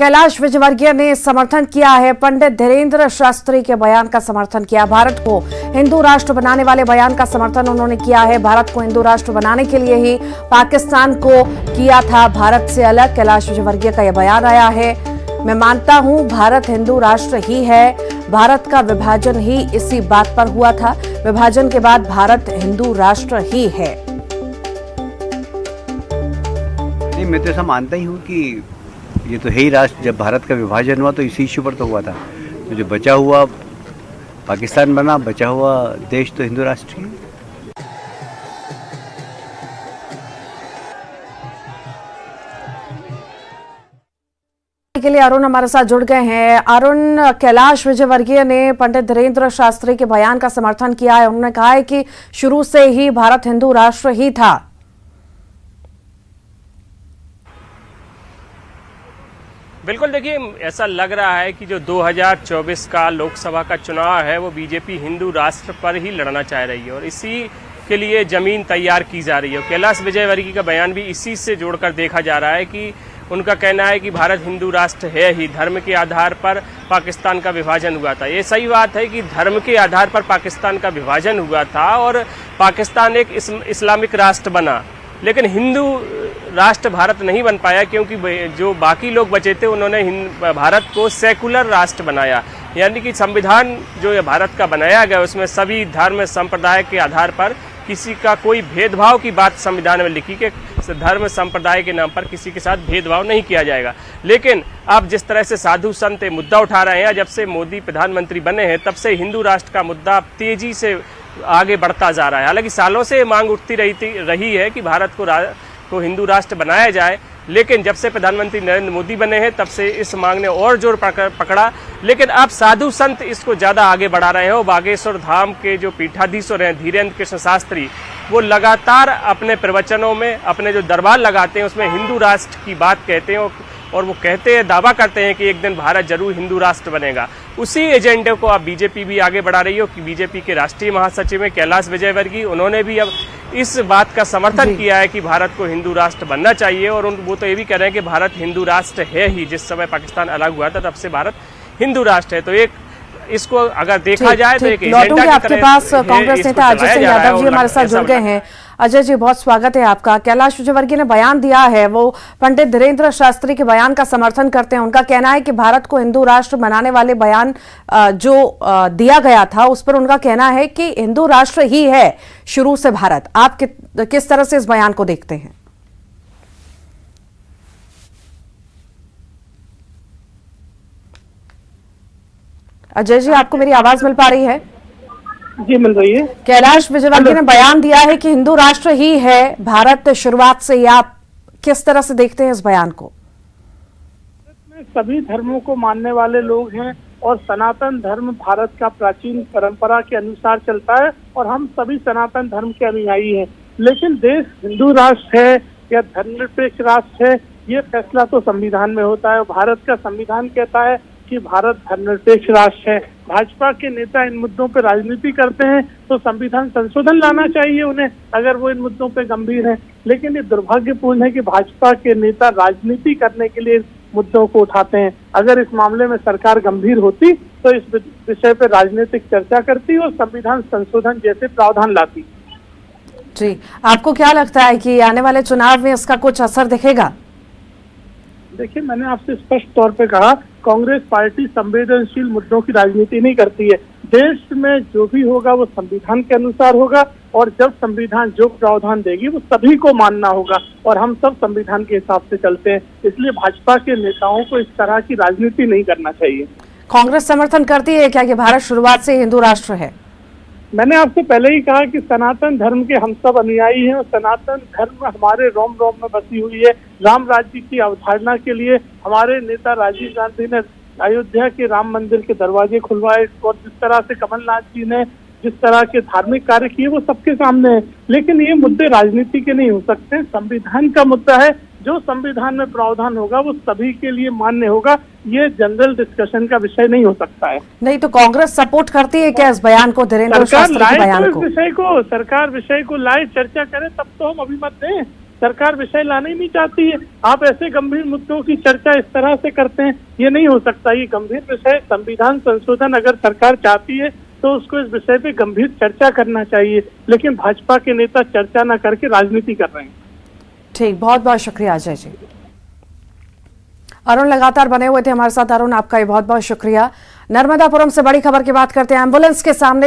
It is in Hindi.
कैलाश विजयवर्गीय ने समर्थन किया है। पंडित धीरेन्द्र शास्त्री के बयान का समर्थन किया। भारत को हिंदू राष्ट्र बनाने वाले बयान का समर्थन उन्होंने किया है। भारत को हिंदू राष्ट्र बनाने के लिए ही पाकिस्तान को किया था भारत से अलग। कैलाश विजयवर्गीय का यह बयान आया है। मैं मानता हूं भारत हिंदू राष्ट्र ही है। भारत का विभाजन ही इसी बात पर हुआ था। विभाजन के बाद भारत हिंदू राष्ट्र ही है। नहीं, मैं तो ऐसा मानता ही हूँ कि ये तो है ही राष्ट्र। जब भारत का विभाजन हुआ तो इसी इश्यू पर तो हुआ था। तो जो बचा हुआ पाकिस्तान बना, बचा हुआ देश तो हिंदू राष्ट्र ही। के लिए अरुण हमारे साथ जुड़ गए हैं। अरुण, कैलाश विजयवर्गीय ने पंडित धीरेन्द्र शास्त्री के बयान का समर्थन किया है। उन्होंने कहा है कि शुरू से ही भारत हिंदू राष्ट्र ही था। बिल्कुल, देखिए ऐसा लग रहा है कि जो 2024 का लोकसभा का चुनाव है वो बीजेपी हिंदू राष्ट्र पर ही लड़ना चाह रही है और इसी के लिए जमीन तैयार की जा रही है। कैलाश विजयवर्गीय का बयान भी इसी से जोड़कर देखा जा रहा है कि उनका कहना है कि भारत हिंदू राष्ट्र है ही। धर्म के आधार पर पाकिस्तान का विभाजन हुआ था। ये सही बात है कि धर्म के आधार पर पाकिस्तान का विभाजन हुआ था और पाकिस्तान एक इस्लामिक राष्ट्र बना, लेकिन हिंदू राष्ट्र भारत नहीं बन पाया क्योंकि जो बाकी लोग बचे थे उन्होंने भारत को सेकुलर राष्ट्र बनाया। यानी कि संविधान जो ये भारत का बनाया गया उसमें सभी धर्म संप्रदाय के आधार पर किसी का कोई भेदभाव की बात संविधान में लिखी कि धर्म संप्रदाय के नाम पर किसी के साथ भेदभाव नहीं किया जाएगा। लेकिन अब जिस तरह से साधु संत मुद्दा उठा रहे हैं, जब से मोदी प्रधानमंत्री बने हैं तब से हिंदू राष्ट्र का मुद्दा तेजी से आगे बढ़ता जा रहा है। हालांकि सालों से मांग उठती रही है कि भारत को हिंदू राष्ट्र बनाया जाए, लेकिन जब से प्रधानमंत्री नरेंद्र मोदी बने हैं तब से इस मांग ने और जोर पकड़ा। लेकिन अब साधु संत इसको ज़्यादा आगे बढ़ा रहे हैं। और बागेश्वर धाम के जो पीठाधीश्वर हैं धीरेन्द्र कृष्ण शास्त्री, वो लगातार अपने प्रवचनों में अपने जो दरबार लगाते हैं उसमें हिंदू राष्ट्र की बात कहते हैं और वो कहते हैं, दावा करते हैं कि एक दिन भारत जरूर हिंदू राष्ट्र बनेगा। उसी एजेंडे को अब बीजेपी भी आगे बढ़ा रही हो कि बीजेपी के राष्ट्रीय महासचिव हैं कैलाश विजयवर्गीय, उन्होंने भी अब इस बात का समर्थन किया है कि भारत को हिंदू राष्ट्र बनना चाहिए। और वो तो ये भी कह रहे हैं कि भारत हिंदू राष्ट्र है ही। जिस समय पाकिस्तान अलग हुआ था तब से भारत हिंदू राष्ट्र है। तो एक इसको अगर देखा जाए तो एक एजेंडा की आपके पास कांग्रेस नेता अजय सिंह यादव जी हमारे साथ जुड़ गए हैं। अजय जी, बहुत स्वागत है आपका। कैलाश विजयवर्गीय ने बयान दिया है, वो पंडित धीरेन्द्र शास्त्री के बयान का समर्थन करते हैं। उनका कहना है कि भारत को हिंदू राष्ट्र बनाने वाले बयान जो दिया गया था उस पर उनका कहना है कि हिंदू राष्ट्र ही है शुरू से भारत। आप किस तरह से इस बयान को देखते हैं? अजय जी, आपको मेरी आवाज मिल पा रही है? जी, मिल रही है। कैलाश विजयवर्गीय ने बयान दिया है कि हिंदू राष्ट्र ही है भारत शुरुआत से ही। आप किस तरह से देखते हैं इस बयान को? सभी धर्मों को मानने वाले लोग हैं और सनातन धर्म भारत का प्राचीन परंपरा के अनुसार चलता है और हम सभी सनातन धर्म के अनुयायी हैं। लेकिन देश हिंदू राष्ट्र है या धर्मनिरपेक्ष राष्ट्र है, ये फैसला तो संविधान में होता है। भारत का संविधान कहता है कि भारत धर्मनिरपेक्ष राष्ट्र है। भाजपा के नेता इन मुद्दों पर राजनीति करते हैं तो संविधान संशोधन लाना चाहिए उन्हें, अगर वो इन मुद्दों पे गंभीर हैं। लेकिन ये दुर्भाग्यपूर्ण है कि भाजपा के नेता राजनीति करने के लिए मुद्दों को उठाते हैं। अगर इस मामले में सरकार गंभीर होती तो इस विषय पर राजनीतिक चर्चा करती और संविधान संशोधन जैसे प्रावधान लाती। जी, आपको क्या लगता है कि आने वाले चुनाव में इसका कुछ असर दिखेगा? देखिए, मैंने आपसे स्पष्ट तौर पे कहा, कांग्रेस पार्टी संवेदनशील मुद्दों की राजनीति नहीं करती है। देश में जो भी होगा वो संविधान के अनुसार होगा और जब संविधान जो प्रावधान देगी वो सभी को मानना होगा और हम सब संविधान के हिसाब से चलते हैं। इसलिए भाजपा के नेताओं को इस तरह की राजनीति नहीं करना चाहिए। कांग्रेस समर्थन करती है क्या कि भारत शुरुआत से हिंदू राष्ट्र है? मैंने आपसे पहले ही कहा कि सनातन धर्म के हम सब अनुयायी हैं और सनातन धर्म हमारे रोम रोम में बसी हुई है। राम राज्य की अवधारणा के लिए हमारे नेता राजीव गांधी ने अयोध्या के राम मंदिर के दरवाजे खुलवाए और जिस तरह से कमलनाथ जी ने जिस तरह के धार्मिक कार्य किए वो सबके सामने है। लेकिन ये मुद्दे राजनीति के नहीं हो सकते। संविधान का मुद्दा है, जो संविधान में प्रावधान होगा वो सभी के लिए मान्य होगा। ये जनरल डिस्कशन का विषय नहीं हो सकता है। नहीं तो कांग्रेस सपोर्ट करती है क्या इस बयान को, धीरेन्द्र शास्त्री के बयान को? सरकार विषय को लाए, चर्चा करे तब तो हम अभिमत दें। सरकार विषय लाना ही नहीं चाहती है। आप ऐसे गंभीर मुद्दों की चर्चा इस तरह से करते हैं, ये नहीं हो सकता। ये गंभीर विषय, संविधान संशोधन अगर सरकार चाहती है तो उसको इस विषय पे गंभीर चर्चा करना चाहिए, लेकिन भाजपा के नेता चर्चा न करके राजनीति कर रहे हैं। ठीक, बहुत बहुत शुक्रिया अजय जी। अरुण लगातार बने हुए थे हमारे साथ। अरुण, आपका ये बहुत बहुत शुक्रिया। नर्मदापुरम से बड़ी खबर की बात करते हैं। एम्बुलेंस के सामने